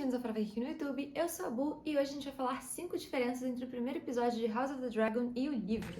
bem-vindos ao Fala aqui no YouTube, eu sou a Bu e hoje a gente vai falar 5 diferenças entre o primeiro episódio de House of the Dragon e o livro.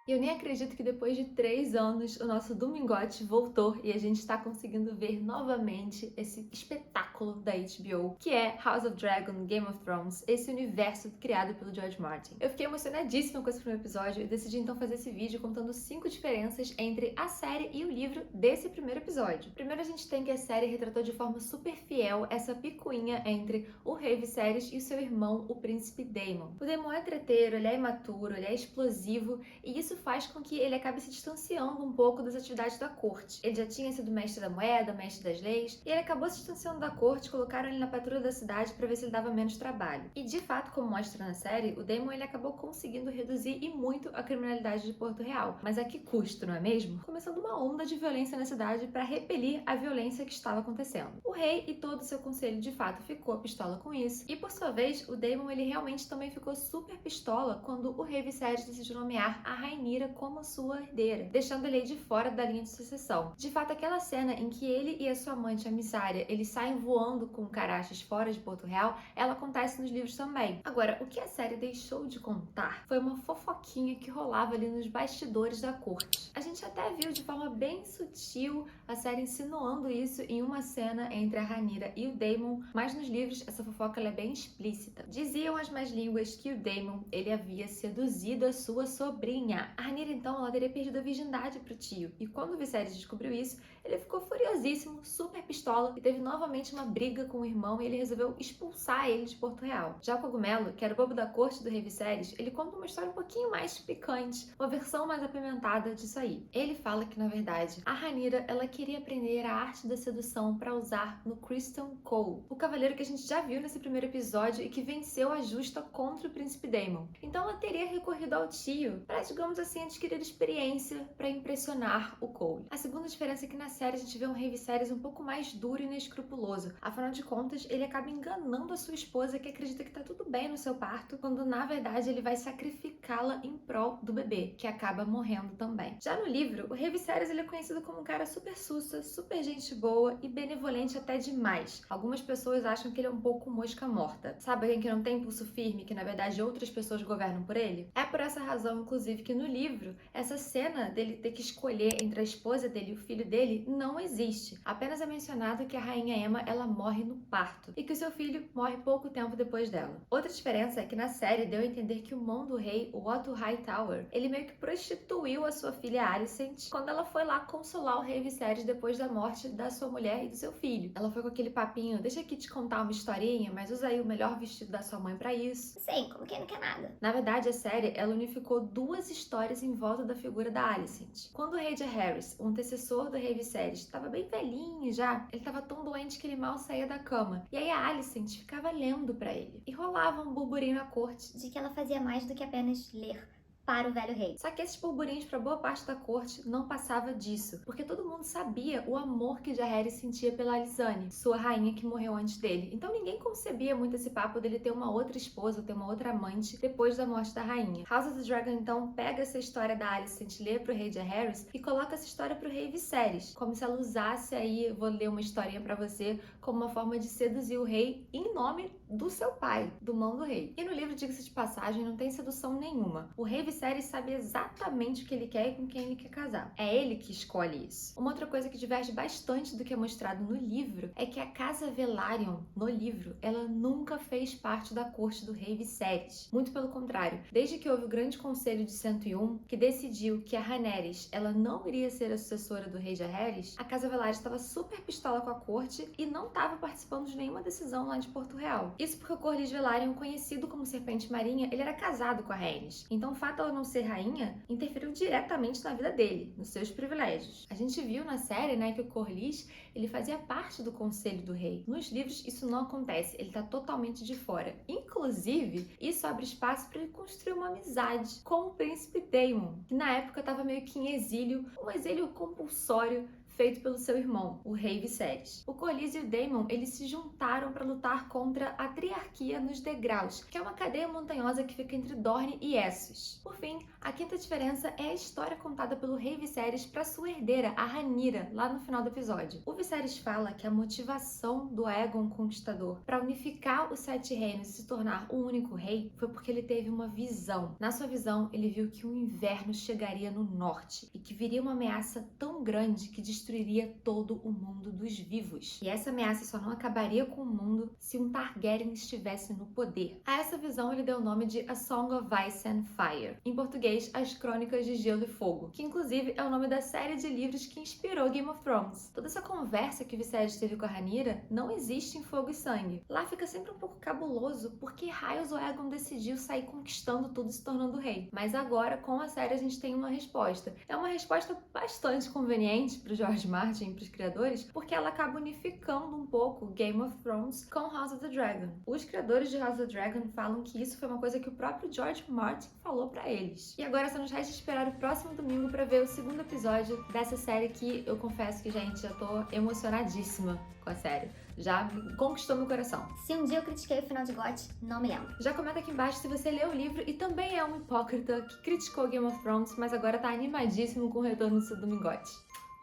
Eu nem acredito que depois de 3 anos o nosso Domingote voltou e a gente está conseguindo ver novamente esse espetáculo da HBO, que é House of Dragon, Game of Thrones, esse universo criado pelo George Martin. Eu fiquei emocionadíssima com esse primeiro episódio e decidi então fazer esse vídeo contando 5 diferenças entre a série e o livro desse primeiro episódio. Primeiro a gente tem que a série retratou de forma super fiel essa picuinha entre o rei Viserys e o seu irmão, o príncipe Daemon. O Daemon é treteiro, ele é imaturo, ele é explosivo e isso faz com que ele acabe se distanciando um pouco das atividades da corte. Ele já tinha sido mestre da moeda, mestre das leis, e ele acabou se distanciando da corte, colocaram ele na patrulha da cidade para ver se ele dava menos trabalho. E de fato, como mostra na série, o Daemon ele acabou conseguindo reduzir e muito a criminalidade de Porto Real. Mas a que custo, não é mesmo? Começando uma onda de violência na cidade para repelir a violência que estava acontecendo. O rei e todo o seu conselho de fato ficou pistola com isso, e por sua vez, o Daemon ele realmente também ficou super pistola quando o rei Viserys decidiu nomear a Rhaenyra como sua herdeira, deixando ele de fora da linha de sucessão. De fato, aquela cena em que ele e a sua amante, a Mysaria, eles saem voando com carachas fora de Porto Real, ela acontece nos livros também. Agora, o que a série deixou de contar foi uma fofoquinha que rolava ali nos bastidores da corte. A gente até viu de forma bem sutil a série insinuando isso em uma cena entre a Rhaenyra e o Daemon, mas nos livros essa fofoca ela é bem explícita. Diziam as más línguas que o Daemon ele havia seduzido a sua sobrinha. A Rhaenyra então ela teria perdido a virgindade pro tio. E quando o Viserys descobriu isso, ele ficou furiosíssimo, super pistola e teve novamente uma briga com o irmão e ele resolveu expulsar ele de Porto Real. Já o Cogumelo, que era o bobo da corte do rei Viserys, ele conta uma história um pouquinho mais picante, uma versão mais apimentada disso aí. Ele fala que, na verdade, a Rhaenyra ela queria aprender a arte da sedução para usar no Criston Cole, o cavaleiro que a gente já viu nesse primeiro episódio e que venceu a justa contra o príncipe Daemon. Então ela teria recorrido ao tio para, digamos assim, adquirir experiência para impressionar o Cole. A segunda diferença é que na série a gente vê um rei Viserys um pouco mais duro e inescrupuloso. Afinal de contas, ele acaba enganando a sua esposa que acredita que tá tudo bem no seu parto, quando na verdade ele vai sacrificá-la em prol do bebê, que acaba morrendo também. Já no livro, o rei Viserys ele é conhecido como um cara super sussa, super gente boa e benevolente até demais. Algumas pessoas acham que ele é um pouco mosca morta. Sabe alguém que não tem pulso firme, que na verdade outras pessoas governam por ele? É por essa razão, inclusive, que no livro, essa cena dele ter que escolher entre a esposa dele e o filho dele não existe. Apenas é mencionado que a rainha Aemma ela morre no parto e que o seu filho morre pouco tempo depois dela. Outra diferença é que na série deu a entender que o mão do rei, o Otto Hightower, ele meio que prostituiu a sua filha Alicent quando ela foi lá consolar o rei Viserys depois da morte da sua mulher e do seu filho. Ela foi com aquele papinho, deixa aqui te contar uma historinha, mas usa aí o melhor vestido da sua mãe pra isso. Sei, como quem não quer nada. Na verdade, a série ela unificou duas histórias em volta da figura da Alicent. Quando o rei Jaehaerys, um antecessor do rei Viserys, estava bem velhinho já, ele estava tão doente que ele mal saía da cama. E aí a Alicent ficava lendo pra ele. E rolava um burburinho na corte De que ela fazia mais do que apenas ler para o velho rei. Só que esses burburinhos para boa parte da corte não passava disso, porque todo mundo sabia o amor que Jaehaerys sentia pela Alysanne, sua rainha que morreu antes dele. Então ninguém concebia muito esse papo dele ter uma outra esposa, ter uma outra amante depois da morte da rainha. House of the Dragon então pega essa história da Alicent, lê pro rei Jaehaerys e coloca essa história pro rei Viserys, como se ela usasse aí, vou ler uma historinha para você, como uma forma de seduzir o rei em nome do seu pai, do mão do rei. E no livro, diga-se de passagem, não tem sedução nenhuma. O rei Viserys sabe exatamente o que ele quer e com quem ele quer casar. É ele que escolhe isso. Uma outra coisa que diverge bastante do que é mostrado no livro é que a casa Velaryon, no livro, ela nunca fez parte da corte do rei Viserys. Muito pelo contrário. Desde que houve o grande conselho de 101, que decidiu que a Rhaenyra, ela não iria ser a sucessora do rei Jaehaerys, a casa Velaryon estava super pistola com a corte e não estava participando de nenhuma decisão lá de Porto Real. Isso porque o Corlys Velaryon, conhecido como Serpente Marinha, ele era casado com a Rhaenys. Então o fato dela não ser rainha interferiu diretamente na vida dele, nos seus privilégios. A gente viu na série, né, que o Corlys, ele fazia parte do conselho do rei. Nos livros isso não acontece, ele tá totalmente de fora. Inclusive, isso abre espaço para ele construir uma amizade com o príncipe Daemon, que na época estava meio que em exílio, um exílio compulsório, feito pelo seu irmão, o rei Viserys. O Corlys e o Daemon, eles se juntaram para lutar contra a Triarquia nos Degraus, que é uma cadeia montanhosa que fica entre Dorne e Essos. Por fim, a quinta diferença é a história contada pelo rei Viserys para sua herdeira, a Rhaenyra, lá no final do episódio. O Viserys fala que a motivação do Aegon Conquistador para unificar os Sete Reinos e se tornar o único rei foi porque ele teve uma visão. Na sua visão, ele viu que o inverno chegaria no norte e que viria uma ameaça tão grande que destruiria todo o mundo dos vivos. E essa ameaça só não acabaria com o mundo se um Targaryen estivesse no poder. A essa visão ele deu o nome de A Song of Ice and Fire, em português, As Crônicas de Gelo e Fogo, que inclusive é o nome da série de livros que inspirou Game of Thrones. Toda essa conversa que Viserys teve com a Rhaenyra não existe em Fogo e Sangue. Lá fica sempre um pouco cabuloso porque raios o Aegon decidiu sair conquistando tudo e se tornando rei. Mas agora, com a série, a gente tem uma resposta. É uma resposta bastante conveniente para o George Martin e para os criadores, porque ela acaba unificando um pouco Game of Thrones com House of the Dragon. Os criadores de House of the Dragon falam que isso foi uma coisa que o próprio George Martin falou para eles. E agora só nos resta esperar o próximo domingo para ver o segundo episódio dessa série que eu confesso que, gente, já tô emocionadíssima com a série. Já conquistou meu coração. Se um dia eu critiquei o final de GOT, não me lembro. Já comenta aqui embaixo se você leu o livro e também é um hipócrita que criticou Game of Thrones, mas agora tá animadíssimo com o retorno do seu Domingote.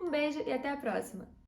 Um beijo e até a próxima!